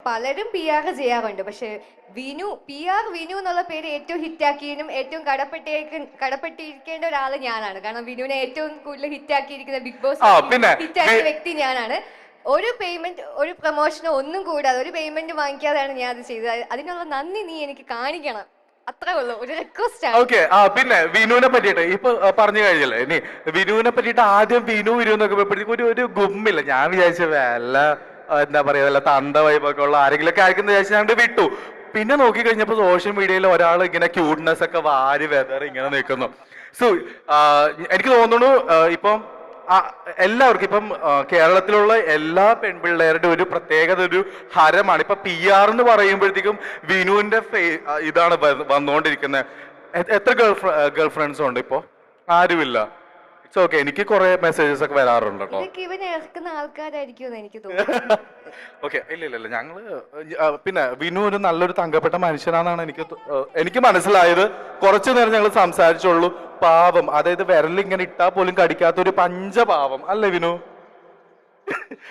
പലരും P R ചെയ്യാറുണ്ട്. പക്ഷെ വിനു എന്നുള്ള പേര് ഏറ്റവും ഹിറ്റാക്കിയതിനും ഏറ്റവും കടപ്പെട്ടിരിക്കേണ്ട ഒരാള് ഞാനാണ്. കാരണം വിനുവിനെ ഏറ്റവും കൂടുതൽ ഹിറ്റാക്കിയിരിക്കുന്ന ബിഗ് ബോസ് ഹിറ്റാക്കിയ വ്യക്തി ഞാനാണ്. ഒരു പേയ്മെന്റ്, ഒരു പ്രൊമോഷനോ ഒന്നും കൂടാതെ ഒരു പേയ്മെന്റ് വാങ്ങിക്കാതെയാണ് ഞാൻ അത് ചെയ്തത്. അതിനുള്ള നന്ദി നീ എനിക്ക് കാണിക്കണം. അത്രേ ഉള്ളൂ, ഒരു റിക്വസ്റ്റ് ആണ്. ഓക്കെ. പിന്നെ വിനുവിനെ പറ്റിയിട്ട് ഇപ്പൊ പറഞ്ഞു കഴിഞ്ഞല്ലേ. ഇനി വിനുവിനെ പറ്റിയിട്ട് ആദ്യം വിനു എന്നൊക്കെ ഒരു ഗുമ്മില്ല. ഞാൻ വിചാരിച്ച വല്ല എന്താ പറയാ വല്ല തന്ത വൈബൊക്കെ ഉള്ള ആരെങ്കിലൊക്കെ ആയിരിക്കും വിചാരിച്ചു ഞാൻ വിട്ടു. പിന്നെ നോക്കി കഴിഞ്ഞപ്പോ സോഷ്യൽ മീഡിയയിൽ ഒരാൾ ഇങ്ങനെ ക്യൂട്ട്നെസ് ഒക്കെ വാരി വെതർ ഇങ്ങനെ നിൽക്കുന്നു. സോ എനിക്ക് തോന്നുന്നു ഇപ്പം എല്ലാവർക്കും ഇപ്പം കേരളത്തിലുള്ള എല്ലാ പെൺപിള്ളേരുടെ ഒരു പ്രത്യേകത, ഒരു ഹരമാണ്. ഇപ്പൊ പി ആർ എന്ന് പറയുമ്പോഴത്തേക്കും വിനുവിന്റെ ഇതാണ് വന്നുകൊണ്ടിരിക്കുന്നത്. എത്ര ഗേൾ ഫ്രണ്ട്സ് ഉണ്ട് ഇപ്പോ? ആരുമില്ല. It's okay. എനിക്ക് കുറെ മെസ്സേജസ് ഒക്കെ വരാറുണ്ട് കേട്ടോ. ആൾക്കാരായിരിക്കും എനിക്ക് തോന്നുന്നു. ഓക്കെ. ഇല്ല ഞങ്ങള് പിന്നെ വിനു ഒരു നല്ലൊരു തങ്കപ്പെട്ട മനുഷ്യനാണെന്നാണ് എനിക്ക് മനസ്സിലായത്. കുറച്ചു നേരം ഞങ്ങൾ സംസാരിച്ചുള്ളൂ. പാവം, അതായത് വിരലിങ്ങനെ ഇട്ടാൽ പോലും കടിക്കാത്ത ഒരു പഞ്ചപാവം അല്ലേ വിനു?